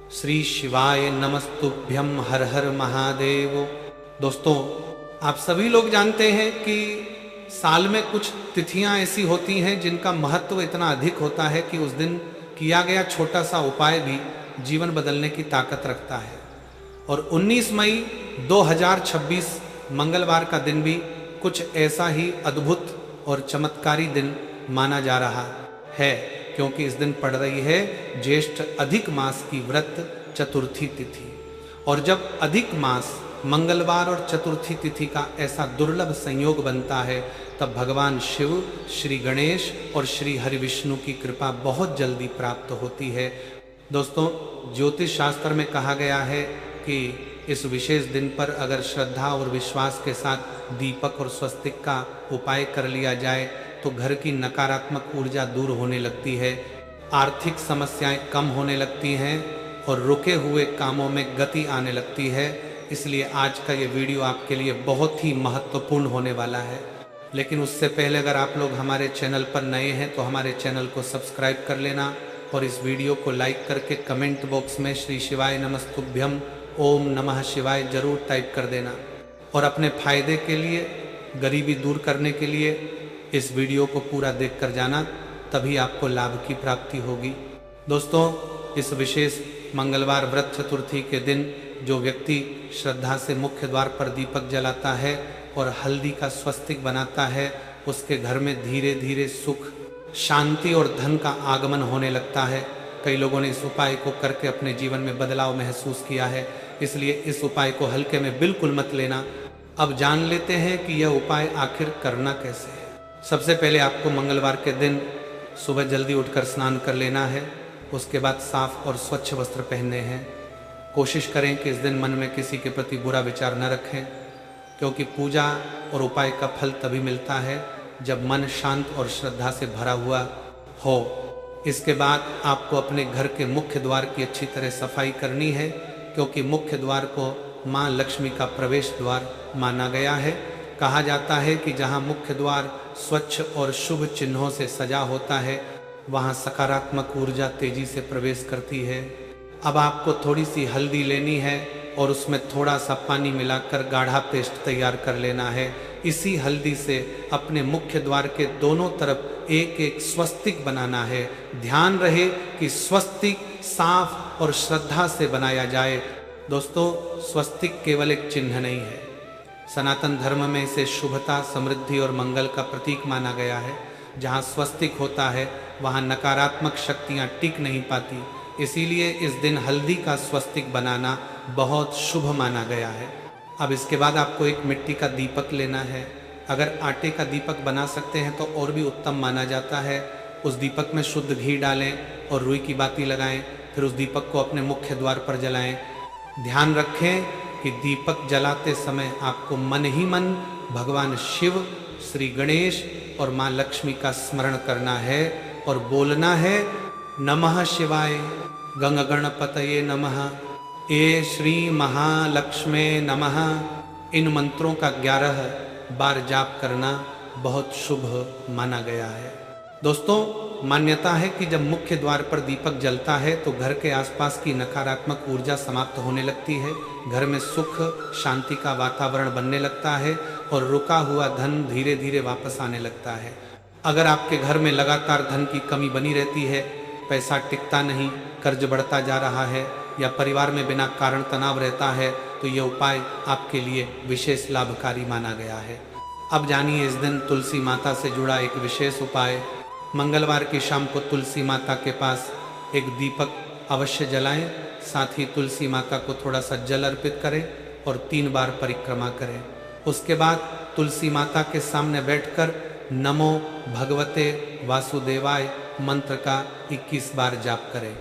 श्री शिवाय नमस्तुभ्यं हर हर महादेव। दोस्तों, आप सभी लोग जानते हैं कि साल में कुछ तिथियां ऐसी होती हैं जिनका महत्व इतना अधिक होता है कि उस दिन किया गया छोटा सा उपाय भी जीवन बदलने की ताकत रखता है। और 19 मई 2026 मंगलवार का दिन भी कुछ ऐसा ही अद्भुत और चमत्कारी दिन माना जा रहा है, क्योंकि इस दिन पड़ रही है ज्येष्ठ अधिक मास की व्रत चतुर्थी तिथि। और जब अधिक मास मंगलवार और चतुर्थी तिथि का ऐसा दुर्लभ संयोग बनता है, तब भगवान शिव, श्री गणेश और श्री हरि विष्णु की कृपा बहुत जल्दी प्राप्त होती है। दोस्तों, ज्योतिष शास्त्र में कहा गया है कि इस विशेष दिन पर अगर श्रद्धा और विश्वास के साथ दीपक और स्वस्तिक का उपाय कर लिया जाए तो घर की नकारात्मक ऊर्जा दूर होने लगती है, आर्थिक समस्याएं कम होने लगती हैं और रुके हुए कामों में गति आने लगती है। इसलिए आज का ये वीडियो आपके लिए बहुत ही महत्वपूर्ण होने वाला है। लेकिन उससे पहले अगर आप लोग हमारे चैनल पर नए हैं तो हमारे चैनल को सब्सक्राइब कर लेना और इस वीडियो को लाइक करके कमेंट बॉक्स में श्री शिवाय नमस्तुभ्यम ओम नमः शिवाय जरूर टाइप कर देना। और अपने फायदे के लिए, गरीबी दूर करने के लिए इस वीडियो को पूरा देख कर जाना, तभी आपको लाभ की प्राप्ति होगी। दोस्तों, इस विशेष मंगलवार व्रत चतुर्थी के दिन जो व्यक्ति श्रद्धा से मुख्य द्वार पर दीपक जलाता है और हल्दी का स्वस्तिक बनाता है, उसके घर में धीरे धीरे सुख, शांति और धन का आगमन होने लगता है। कई लोगों ने इस उपाय को करके अपने जीवन में बदलाव महसूस किया है, इसलिए इस उपाय को हल्के में बिल्कुल मत लेना। अब जान लेते हैं कि यह उपाय आखिर करना कैसे है। सबसे पहले आपको मंगलवार के दिन सुबह जल्दी उठकर स्नान कर लेना है। उसके बाद साफ और स्वच्छ वस्त्र पहनने हैं। कोशिश करें कि इस दिन मन में किसी के प्रति बुरा विचार न रखें, क्योंकि पूजा और उपाय का फल तभी मिलता है जब मन शांत और श्रद्धा से भरा हुआ हो। इसके बाद आपको अपने घर के मुख्य द्वार की अच्छी तरह सफाई करनी है, क्योंकि मुख्य द्वार को माँ लक्ष्मी का प्रवेश द्वार माना गया है। कहा जाता है कि जहाँ मुख्य द्वार स्वच्छ और शुभ चिन्हों से सजा होता है, वहाँ सकारात्मक ऊर्जा तेजी से प्रवेश करती है। अब आपको थोड़ी सी हल्दी लेनी है और उसमें थोड़ा सा पानी मिलाकर गाढ़ा पेस्ट तैयार कर लेना है। इसी हल्दी से अपने मुख्य द्वार के दोनों तरफ एक एक स्वस्तिक बनाना है। ध्यान रहे कि स्वस्तिक साफ और श्रद्धा से बनाया जाए। दोस्तों, स्वस्तिक केवल एक चिन्ह नहीं है, सनातन धर्म में इसे शुभता, समृद्धि और मंगल का प्रतीक माना गया है। जहाँ स्वस्तिक होता है वहाँ नकारात्मक शक्तियाँ टिक नहीं पाती, इसीलिए इस दिन हल्दी का स्वस्तिक बनाना बहुत शुभ माना गया है। अब इसके बाद आपको एक मिट्टी का दीपक लेना है। अगर आटे का दीपक बना सकते हैं तो और भी उत्तम माना जाता है। उस दीपक में शुद्ध घी डालें और रुई की बाती लगाएं, फिर उस दीपक को अपने मुख्य द्वार पर जलाएं। ध्यान रखें कि दीपक जलाते समय आपको मन ही मन भगवान शिव, श्री गणेश और माँ लक्ष्मी का स्मरण करना है और बोलना है नमः शिवाय, गंग गणपतये नमः, ए श्री महालक्ष्मे नमः। इन मंत्रों का 11 बार जाप करना बहुत शुभ माना गया है। दोस्तों, मान्यता है कि जब मुख्य द्वार पर दीपक जलता है तो घर के आसपास की नकारात्मक ऊर्जा समाप्त होने लगती है, घर में सुख शांति का वातावरण बनने लगता है और रुका हुआ धन धीरे धीरे वापस आने लगता है। अगर आपके घर में लगातार धन की कमी बनी रहती है, पैसा टिकता नहीं, कर्ज बढ़ता जा रहा है या परिवार में बिना कारण तनाव रहता है, तो यह उपाय आपके लिए विशेष लाभकारी माना गया है। अब जानिए इस दिन तुलसी माता से जुड़ा एक विशेष उपाय। मंगलवार की शाम को तुलसी माता के पास एक दीपक अवश्य जलाएं, साथ ही तुलसी माता को थोड़ा सा जल अर्पित करें और 3 बार परिक्रमा करें। उसके बाद तुलसी माता के सामने बैठकर नमो भगवते वासुदेवाय मंत्र का 21 बार जाप करें।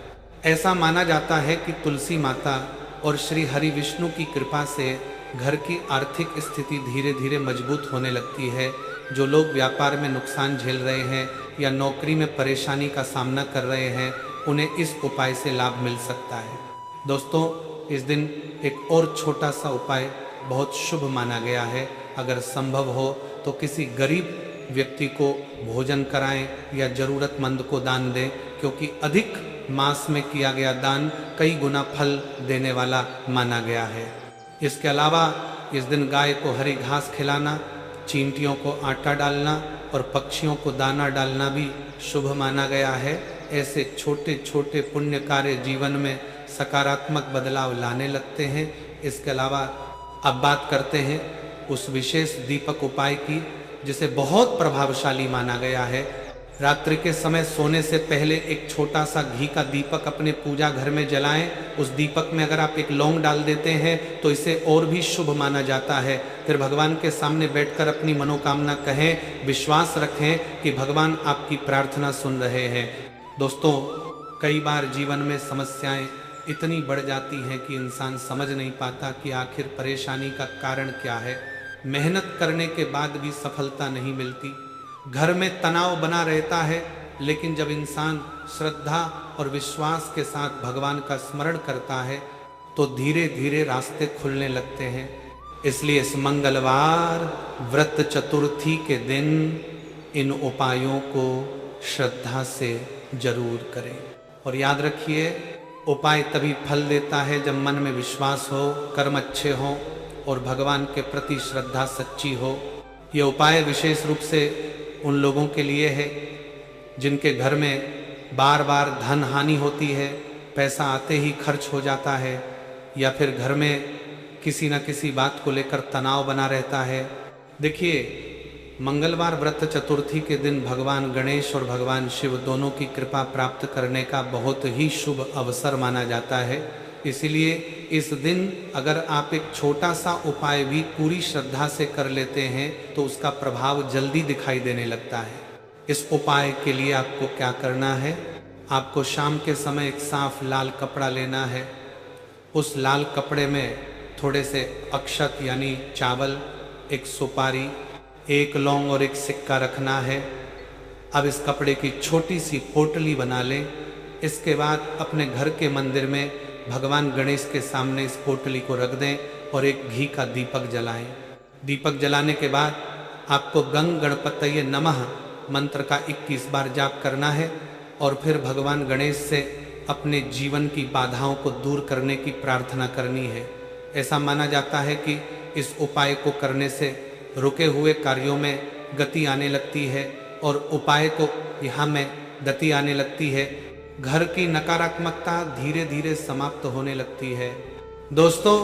ऐसा माना जाता है कि तुलसी माता और श्री हरि विष्णु की कृपा से घर की आर्थिक स्थिति धीरे धीरे मजबूत होने लगती है। जो लोग व्यापार में नुकसान झेल रहे हैं या नौकरी में परेशानी का सामना कर रहे हैं, उन्हें इस उपाय से लाभ मिल सकता है। दोस्तों, इस दिन एक और छोटा सा उपाय बहुत शुभ माना गया है। अगर संभव हो तो किसी गरीब व्यक्ति को भोजन कराएं या जरूरतमंद को दान दें, क्योंकि अधिक मांस में किया गया दान कई गुना फल देने वाला माना गया है। इसके अलावा इस दिन गाय को हरी घास खिलाना, चींटियों को आटा डालना और पक्षियों को दाना डालना भी शुभ माना गया है। ऐसे छोटे छोटे पुण्य कार्य जीवन में सकारात्मक बदलाव लाने लगते हैं। इसके अलावा अब बात करते हैं उस विशेष दीपक उपाय की जिसे बहुत प्रभावशाली माना गया है। रात्रि के समय सोने से पहले एक छोटा सा घी का दीपक अपने पूजा घर में जलाएं। उस दीपक में अगर आप एक लौंग डाल देते हैं तो इसे और भी शुभ माना जाता है। फिर भगवान के सामने बैठकर अपनी मनोकामना कहें, विश्वास रखें कि भगवान आपकी प्रार्थना सुन रहे हैं। दोस्तों, कई बार जीवन में समस्याएं इतनी बढ़ जाती हैं कि इंसान समझ नहीं पाता कि आखिर परेशानी का कारण क्या है। मेहनत करने के बाद भी सफलता नहीं मिलती, घर में तनाव बना रहता है, लेकिन जब इंसान श्रद्धा और विश्वास के साथ भगवान का स्मरण करता है तो धीरे धीरे रास्ते खुलने लगते हैं। इसलिए इस मंगलवार व्रत चतुर्थी के दिन इन उपायों को श्रद्धा से जरूर करें। और याद रखिए, उपाय तभी फल देता है जब मन में विश्वास हो, कर्म अच्छे हों और भगवान के प्रति श्रद्धा सच्ची हो। ये उपाय विशेष रूप से उन लोगों के लिए है जिनके घर में बार बार धन हानि होती है, पैसा आते ही खर्च हो जाता है, या फिर घर में किसी न किसी बात को लेकर तनाव बना रहता है। देखिए, मंगलवार व्रत चतुर्थी के दिन भगवान गणेश और भगवान शिव दोनों की कृपा प्राप्त करने का बहुत ही शुभ अवसर माना जाता है। इसीलिए इस दिन अगर आप एक छोटा सा उपाय भी पूरी श्रद्धा से कर लेते हैं तो उसका प्रभाव जल्दी दिखाई देने लगता है। इस उपाय के लिए आपको क्या करना है, आपको शाम के समय एक साफ लाल कपड़ा लेना है। उस लाल कपड़े में थोड़े से अक्षत यानी चावल, एक सुपारी, एक लौंग और एक सिक्का रखना है। अब इस कपड़े की छोटी सी पोटली बना लें। इसके बाद अपने घर के मंदिर में भगवान गणेश के सामने इस पोटली को रख दें और एक घी का दीपक जलाएं। दीपक जलाने के बाद आपको गंग गणपतये नमः मंत्र का 21 बार जाप करना है और फिर भगवान गणेश से अपने जीवन की बाधाओं को दूर करने की प्रार्थना करनी है। ऐसा माना जाता है कि इस उपाय को करने से रुके हुए कार्यों में गति आने लगती है और उपाय को यहाँ में गति आने लगती है। घर की नकारात्मकता धीरे धीरे समाप्त होने लगती है। दोस्तों,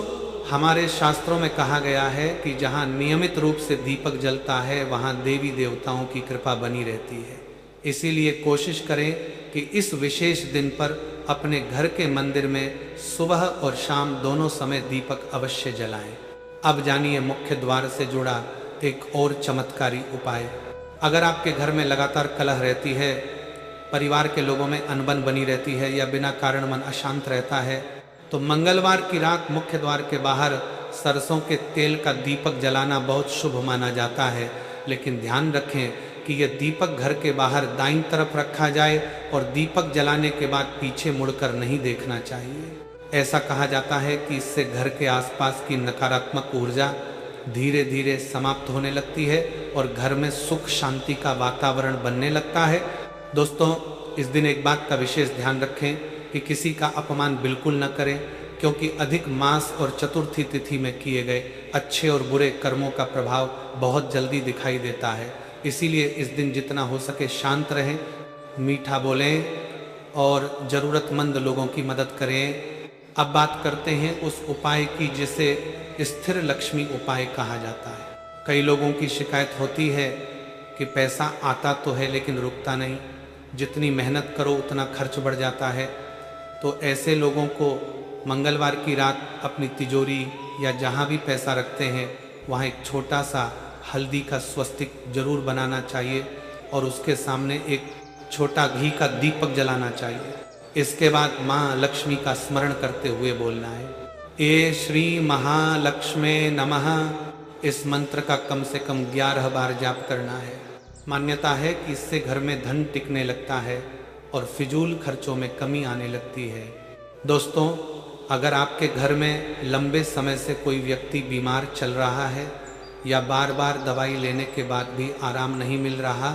हमारे शास्त्रों में कहा गया है कि जहाँ नियमित रूप से दीपक जलता है वहाँ देवी देवताओं की कृपा बनी रहती है। इसीलिए कोशिश करें कि इस विशेष दिन पर अपने घर के मंदिर में सुबह और शाम दोनों समय दीपक अवश्य जलाएं। अब जानिए मुख्य द्वार से जुड़ा एक और चमत्कारी उपाय। अगर आपके घर में लगातार कलह रहती है, परिवार के लोगों में अनबन बनी रहती है या बिना कारण मन अशांत रहता है, तो मंगलवार की रात मुख्य द्वार के बाहर सरसों के तेल का दीपक जलाना बहुत शुभ माना जाता है। लेकिन ध्यान रखें कि यह दीपक घर के बाहर दाईं तरफ रखा जाए और दीपक जलाने के बाद पीछे मुड़कर नहीं देखना चाहिए। ऐसा कहा जाता है कि इससे घर के आसपास की नकारात्मक ऊर्जा धीरे धीरे समाप्त होने लगती है और घर में सुख शांति का वातावरण बनने लगता है। दोस्तों, इस दिन एक बात का विशेष ध्यान रखें कि किसी का अपमान बिल्कुल न करें, क्योंकि अधिक मास और चतुर्थी तिथि में किए गए अच्छे और बुरे कर्मों का प्रभाव बहुत जल्दी दिखाई देता है। इसीलिए इस दिन जितना हो सके शांत रहें, मीठा बोलें और ज़रूरतमंद लोगों की मदद करें। अब बात करते हैं उस उपाय की जिसे स्थिर लक्ष्मी उपाय कहा जाता है। कई लोगों की शिकायत होती है कि पैसा आता तो है लेकिन रुकता नहीं, जितनी मेहनत करो उतना खर्च बढ़ जाता है। तो ऐसे लोगों को मंगलवार की रात अपनी तिजोरी या जहाँ भी पैसा रखते हैं वहाँ एक छोटा सा हल्दी का स्वस्तिक जरूर बनाना चाहिए और उसके सामने एक छोटा घी का दीपक जलाना चाहिए। इसके बाद माँ लक्ष्मी का स्मरण करते हुए बोलना है, ए श्री महालक्ष्मे नमः। इस मंत्र का कम से कम 11 बार जाप करना है। मान्यता है कि इससे घर में धन टिकने लगता है और फिजूल खर्चों में कमी आने लगती है। दोस्तों, अगर आपके घर में लंबे समय से कोई व्यक्ति बीमार चल रहा है या बार बार दवाई लेने के बाद भी आराम नहीं मिल रहा,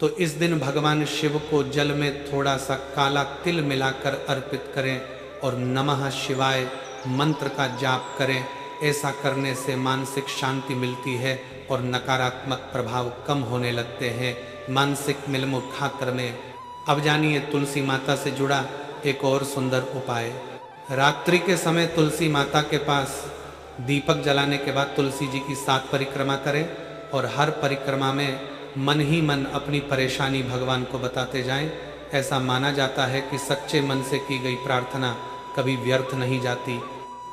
तो इस दिन भगवान शिव को जल में थोड़ा सा काला तिल मिलाकर अर्पित करें और नमः शिवाय मंत्र का जाप करें। ऐसा करने से मानसिक शांति मिलती है और नकारात्मक प्रभाव कम होने लगते हैं मानसिक मिलमुखातर में। अब जानिए तुलसी माता से जुड़ा एक और सुंदर उपाय। रात्रि के समय तुलसी माता के पास दीपक जलाने के बाद तुलसी जी की 7 परिक्रमा करें और हर परिक्रमा में मन ही मन अपनी परेशानी भगवान को बताते जाएं। ऐसा माना जाता है कि सच्चे मन से की गई प्रार्थना कभी व्यर्थ नहीं जाती।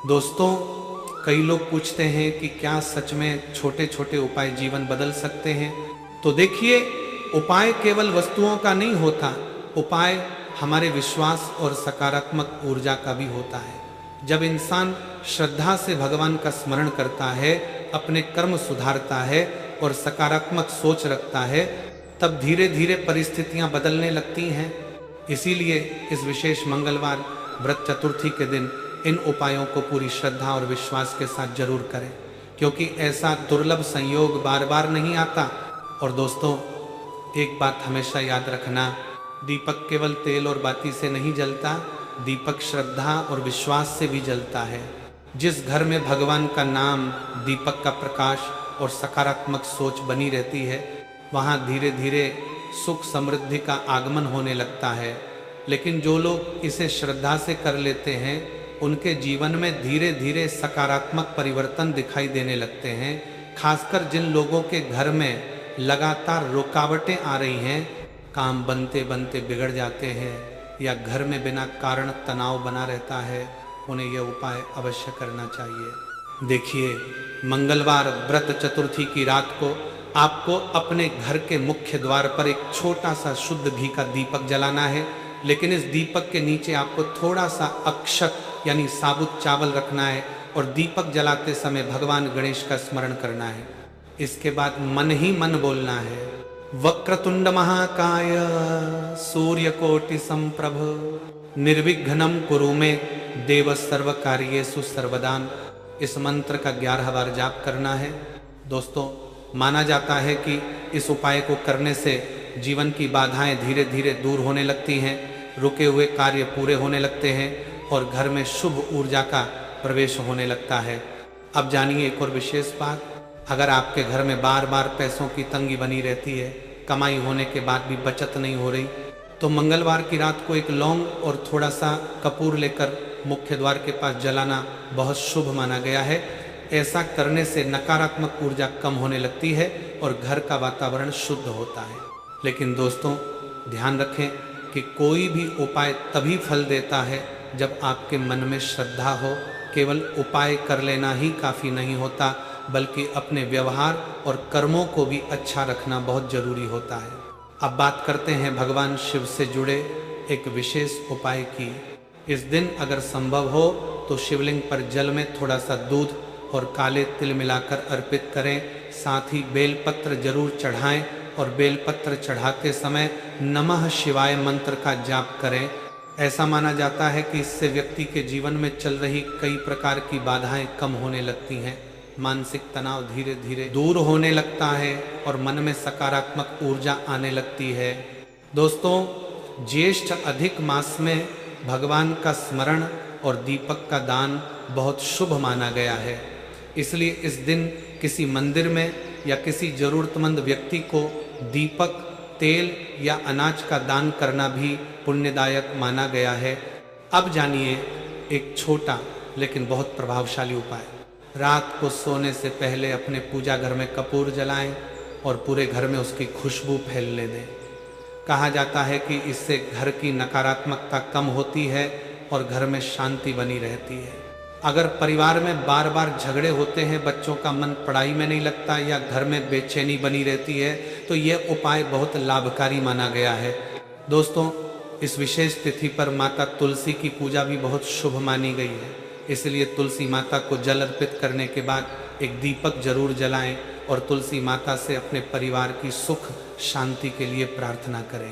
दोस्तों, कई लोग पूछते हैं कि क्या सच में छोटे छोटे उपाय जीवन बदल सकते हैं? तो देखिए, उपाय केवल वस्तुओं का नहीं होता, उपाय हमारे विश्वास और सकारात्मक ऊर्जा का भी होता है। जब इंसान श्रद्धा से भगवान का स्मरण करता है, अपने कर्म सुधारता है और सकारात्मक सोच रखता है, तब धीरे धीरे परिस्थितियां बदलने लगती हैं। इसीलिए इस विशेष मंगलवार व्रत चतुर्थी के दिन इन उपायों को पूरी श्रद्धा और विश्वास के साथ जरूर करें, क्योंकि ऐसा दुर्लभ संयोग बार बार नहीं आता। और दोस्तों, एक बात हमेशा याद रखना, दीपक केवल तेल और बाती से नहीं जलता, दीपक श्रद्धा और विश्वास से भी जलता है। जिस घर में भगवान का नाम, दीपक का प्रकाश और सकारात्मक सोच बनी रहती है, वहाँ धीरे धीरे सुख समृद्धि का आगमन होने लगता है। लेकिन जो लोग इसे श्रद्धा से कर लेते हैं, उनके जीवन में धीरे धीरे सकारात्मक परिवर्तन दिखाई देने लगते हैं। खासकर जिन लोगों के घर में लगातार रुकावटें आ रही हैं, काम बनते बनते बिगड़ जाते हैं या घर में बिना कारण तनाव बना रहता है, उन्हें यह उपाय अवश्य करना चाहिए। देखिए, मंगलवार व्रत चतुर्थी की रात को आपको अपने घर के मुख्य द्वार पर एक छोटा सा शुद्ध घी का दीपक जलाना है। लेकिन इस दीपक के नीचे आपको थोड़ा सा अक्षत यानी साबुत चावल रखना है और दीपक जलाते समय भगवान गणेश का स्मरण करना है। इसके बाद मन ही मन बोलना है, वक्रतुंड महाकाय सूर्यकोटि संप्रभ निर्विघ्नं कुरु मे देव सर्व कार्येषु सर्वदान। इस मंत्र का 11 बार जाप करना है। दोस्तों, माना जाता है कि इस उपाय को करने से जीवन की बाधाएं धीरे धीरे दूर होने लगती हैं, रुके हुए कार्य पूरे होने लगते हैं और घर में शुभ ऊर्जा का प्रवेश होने लगता है। अब जानिए एक और विशेष बात, अगर आपके घर में बार बार पैसों की तंगी बनी रहती है, कमाई होने के बाद भी बचत नहीं हो रही, तो मंगलवार की रात को एक लौंग और थोड़ा सा कपूर लेकर मुख्य द्वार के पास जलाना बहुत शुभ माना गया है। ऐसा करने से नकारात्मक ऊर्जा कम होने लगती है और घर का वातावरण शुद्ध होता है। लेकिन दोस्तों, ध्यान रखें कि कोई भी उपाय तभी फल देता है जब आपके मन में श्रद्धा हो। केवल उपाय कर लेना ही काफ़ी नहीं होता, बल्कि अपने व्यवहार और कर्मों को भी अच्छा रखना बहुत जरूरी होता है। अब बात करते हैं भगवान शिव से जुड़े एक विशेष उपाय की। इस दिन अगर संभव हो तो शिवलिंग पर जल में थोड़ा सा दूध और काले तिल मिलाकर अर्पित करें। साथ ही बेलपत्र जरूर चढ़ाएं और बेलपत्र चढ़ाते समय नमः शिवाय मंत्र का जाप करें। ऐसा माना जाता है कि इससे व्यक्ति के जीवन में चल रही कई प्रकार की बाधाएं कम होने लगती हैं, मानसिक तनाव धीरे धीरे दूर होने लगता है और मन में सकारात्मक ऊर्जा आने लगती है। दोस्तों, ज्येष्ठ अधिक मास में भगवान का स्मरण और दीपक का दान बहुत शुभ माना गया है। इसलिए इस दिन किसी मंदिर में या किसी जरूरतमंद व्यक्ति को दीपक, तेल या अनाज का दान करना भी पुण्यदायक माना गया है। अब जानिए एक छोटा लेकिन बहुत प्रभावशाली उपाय। रात को सोने से पहले अपने पूजा घर में कपूर जलाएं और पूरे घर में उसकी खुशबू फैलने दें। कहा जाता है कि इससे घर की नकारात्मकता कम होती है और घर में शांति बनी रहती है। अगर परिवार में बार बार झगड़े होते हैं, बच्चों का मन पढ़ाई में नहीं लगता या घर में बेचैनी बनी रहती है, तो यह उपाय बहुत लाभकारी माना गया है। दोस्तों, इस विशेष तिथि पर माता तुलसी की पूजा भी बहुत शुभ मानी गई है। इसलिए तुलसी माता को जल अर्पित करने के बाद एक दीपक जरूर जलाएं और तुलसी माता से अपने परिवार की सुख शांति के लिए प्रार्थना करें।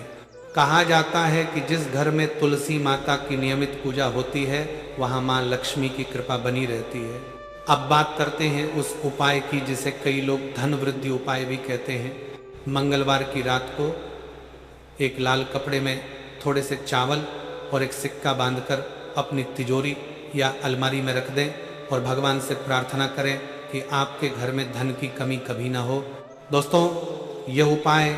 कहा जाता है कि जिस घर में तुलसी माता की नियमित पूजा होती है, वहाँ माँ लक्ष्मी की कृपा बनी रहती है। अब बात करते हैं उस उपाय की जिसे कई लोग धन वृद्धि उपाय भी कहते हैं। मंगलवार की रात को एक लाल कपड़े में थोड़े से चावल और एक सिक्का बांधकर अपनी तिजोरी या अलमारी में रख दें और भगवान से प्रार्थना करें कि आपके घर में धन की कमी कभी ना हो। दोस्तों, यह उपाय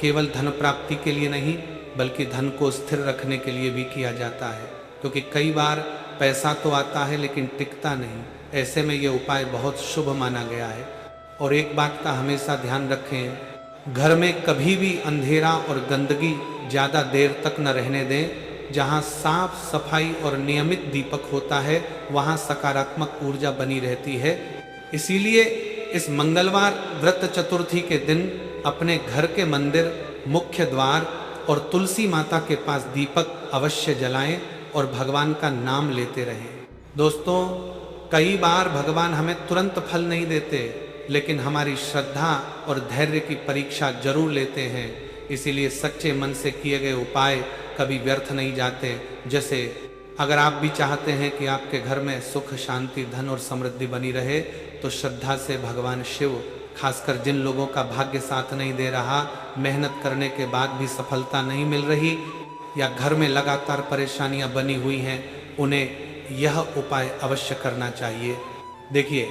केवल धन प्राप्ति के लिए नहीं बल्कि धन को स्थिर रखने के लिए भी किया जाता है, क्योंकि कई बार पैसा तो आता है लेकिन टिकता नहीं। ऐसे में यह उपाय बहुत शुभ माना गया है। और एक बात का हमेशा ध्यान रखें, घर में कभी भी अंधेरा और गंदगी ज़्यादा देर तक न रहने दें। जहाँ साफ सफाई और नियमित दीपक होता है वहाँ सकारात्मक ऊर्जा बनी रहती है। इसीलिए इस मंगलवार व्रत चतुर्थी के दिन अपने घर के मंदिर, मुख्य द्वार और तुलसी माता के पास दीपक अवश्य जलाएं और भगवान का नाम लेते रहें। दोस्तों, कई बार भगवान हमें तुरंत फल नहीं देते, लेकिन हमारी श्रद्धा और धैर्य की परीक्षा जरूर लेते हैं। इसीलिए सच्चे मन से किए गए उपाय कभी व्यर्थ नहीं जाते। जैसे अगर आप भी चाहते हैं कि आपके घर में सुख, शांति, धन और समृद्धि बनी रहे, तो श्रद्धा से भगवान शिव, खासकर जिन लोगों का भाग्य साथ नहीं दे रहा, मेहनत करने के बाद भी सफलता नहीं मिल रही या घर में लगातार परेशानियां बनी हुई हैं, उन्हें यह उपाय अवश्य करना चाहिए। देखिए,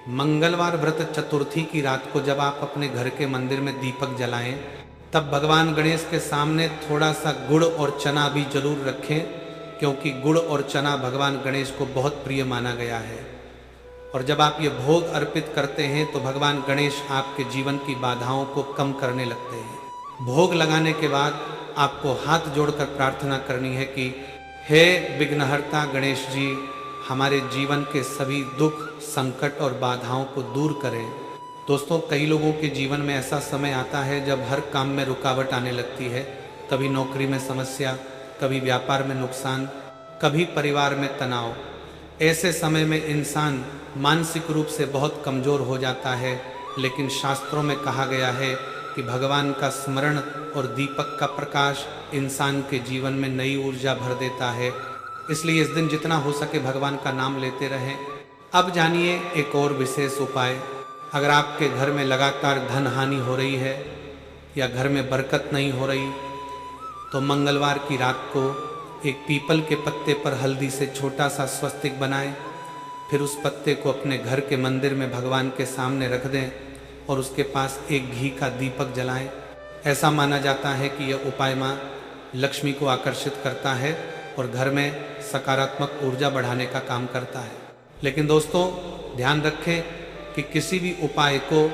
मंगलवार व्रत चतुर्थी की रात को जब आप अपने घर के मंदिर में दीपक जलाएं, तब भगवान गणेश के सामने थोड़ा सा गुड़ और चना भी जरूर रखें, क्योंकि गुड़ और चना भगवान गणेश को बहुत प्रिय माना गया है। और जब आप ये भोग अर्पित करते हैं तो भगवान गणेश आपके जीवन की बाधाओं को कम करने लगते हैं। भोग लगाने के बाद आपको हाथ जोड़कर प्रार्थना करनी है कि हे विघ्नहर्ता गणेश जी, हमारे जीवन के सभी दुख, संकट और बाधाओं को दूर करें। दोस्तों, कई लोगों के जीवन में ऐसा समय आता है जब हर काम में रुकावट आने लगती है। कभी नौकरी में समस्या, कभी व्यापार में नुकसान, कभी परिवार में तनाव। ऐसे समय में इंसान मानसिक रूप से बहुत कमज़ोर हो जाता है, लेकिन शास्त्रों में कहा गया है कि भगवान का स्मरण और दीपक का प्रकाश इंसान के जीवन में नई ऊर्जा भर देता है। इसलिए इस दिन जितना हो सके भगवान का नाम लेते रहें। अब जानिए एक और विशेष उपाय। अगर आपके घर में लगातार धन हानि हो रही है या घर में बरकत नहीं हो रही, तो मंगलवार की रात को एक पीपल के पत्ते पर हल्दी से छोटा सा स्वस्तिक बनाएं। फिर उस पत्ते को अपने घर के मंदिर में भगवान के सामने रख दें और उसके पास एक घी का दीपक जलाएं। ऐसा माना जाता है कि यह उपाय माँ लक्ष्मी को आकर्षित करता है और घर में सकारात्मक ऊर्जा बढ़ाने का काम करता है। लेकिन दोस्तों, ध्यान रखें कि किसी भी उपाय को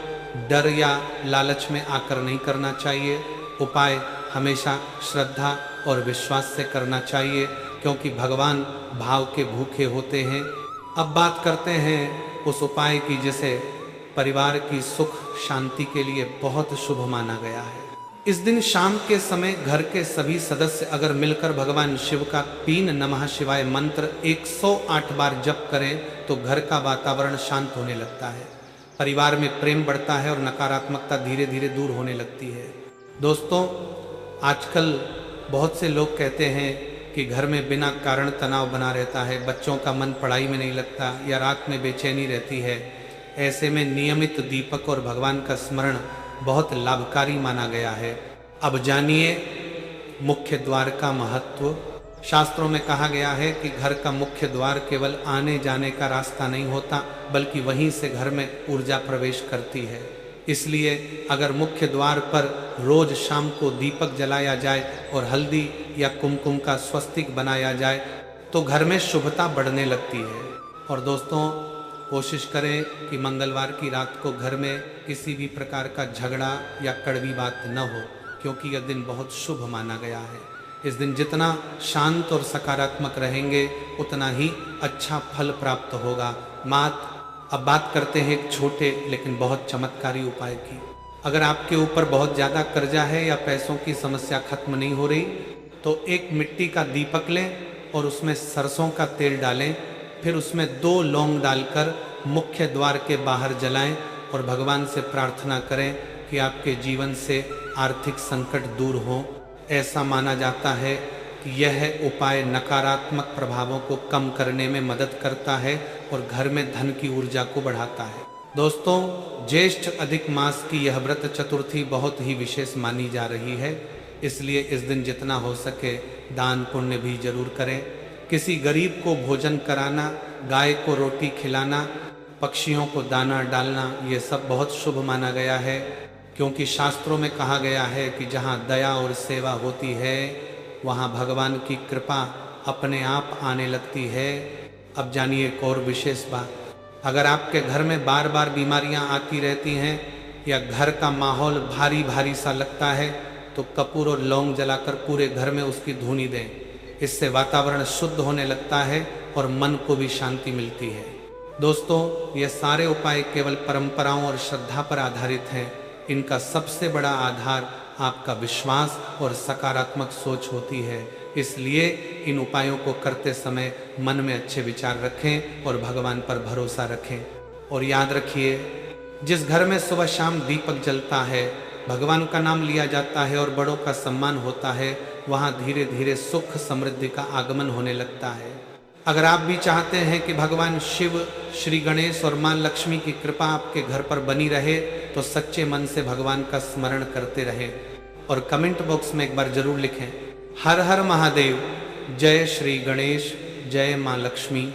डर या लालच में आकर नहीं करना चाहिए। उपाय हमेशा श्रद्धा और विश्वास से करना चाहिए, क्योंकि भगवान भाव के भूखे होते हैं। अब बात करते हैं उस उपाय की जिसे परिवार की सुख शांति के लिए बहुत शुभ माना गया है। इस दिन शाम के समय घर के सभी सदस्य अगर मिलकर भगवान शिव का 3 नमः शिवाय मंत्र 108 बार जप करें तो घर का वातावरण शांत होने लगता है, परिवार में प्रेम बढ़ता है और नकारात्मकता धीरे धीरे दूर होने लगती है। दोस्तों, आजकल बहुत से लोग कहते हैं कि घर में बिना कारण तनाव बना रहता है, बच्चों का मन पढ़ाई में नहीं लगता या रात में बेचैनी रहती है। ऐसे में नियमित दीपक और भगवान का स्मरण बहुत लाभकारी माना गया है। अब जानिए मुख्य द्वार का महत्व। शास्त्रों में कहा गया है कि घर का मुख्य द्वार केवल आने जाने का रास्ता नहीं होता, बल्कि वहीं से घर में ऊर्जा प्रवेश करती है। इसलिए अगर मुख्य द्वार पर रोज शाम को दीपक जलाया जाए और हल्दी या कुमकुम का स्वस्तिक बनाया जाए तो घर में शुभता बढ़ने लगती है। और दोस्तों, कोशिश करें कि मंगलवार की रात को घर में किसी भी प्रकार का झगड़ा या कड़वी बात न हो, क्योंकि यह दिन बहुत शुभ माना गया है। इस दिन जितना शांत और सकारात्मक रहेंगे उतना ही अच्छा फल प्राप्त होगा। अब बात करते हैं एक छोटे लेकिन बहुत चमत्कारी उपाय की। अगर आपके ऊपर बहुत ज़्यादा कर्जा है या पैसों की समस्या खत्म नहीं हो रही, तो एक मिट्टी का दीपक लें और उसमें सरसों का तेल डालें। फिर उसमें 2 लौंग डालकर मुख्य द्वार के बाहर जलाएं और भगवान से प्रार्थना करें कि आपके जीवन से आर्थिक संकट दूर हो। ऐसा माना जाता है कि यह उपाय नकारात्मक प्रभावों को कम करने में मदद करता है और घर में धन की ऊर्जा को बढ़ाता है। दोस्तों, ज्येष्ठ अधिक मास की यह व्रत चतुर्थी बहुत ही विशेष मानी जा रही है। इसलिए इस दिन जितना हो सके दान पुण्य भी जरूर करें। किसी गरीब को भोजन कराना, गाय को रोटी खिलाना, पक्षियों को दाना डालना, ये सब बहुत शुभ माना गया है, क्योंकि शास्त्रों में कहा गया है कि जहाँ दया और सेवा होती है वहाँ भगवान की कृपा अपने आप आने लगती है। अब जानिए एक और विशेष बात, अगर आपके घर में बार बार बीमारियां आती रहती हैं या घर का माहौल भारी भारी सा लगता है तो कपूर और लौंग जलाकर पूरे घर में उसकी धूनी दें। इससे वातावरण शुद्ध होने लगता है और मन को भी शांति मिलती है। दोस्तों, ये सारे उपाय केवल परंपराओं और श्रद्धा पर आधारित हैं। इनका सबसे बड़ा आधार आपका विश्वास और सकारात्मक सोच होती है। इसलिए इन उपायों को करते समय मन में अच्छे विचार रखें और भगवान पर भरोसा रखें। और याद रखिए, जिस घर में सुबह शाम दीपक जलता है, भगवान का नाम लिया जाता है और बड़ों का सम्मान होता है, वहाँ धीरे धीरे सुख समृद्धि का आगमन होने लगता है। अगर आप भी चाहते हैं कि भगवान शिव, श्री गणेश और माँ लक्ष्मी की कृपा आपके घर पर बनी रहे तो सच्चे मन से भगवान का स्मरण करते रहें और कमेंट बॉक्स में एक बार जरूर लिखें, हर हर महादेव, जय श्री गणेश, जय माँ लक्ष्मी।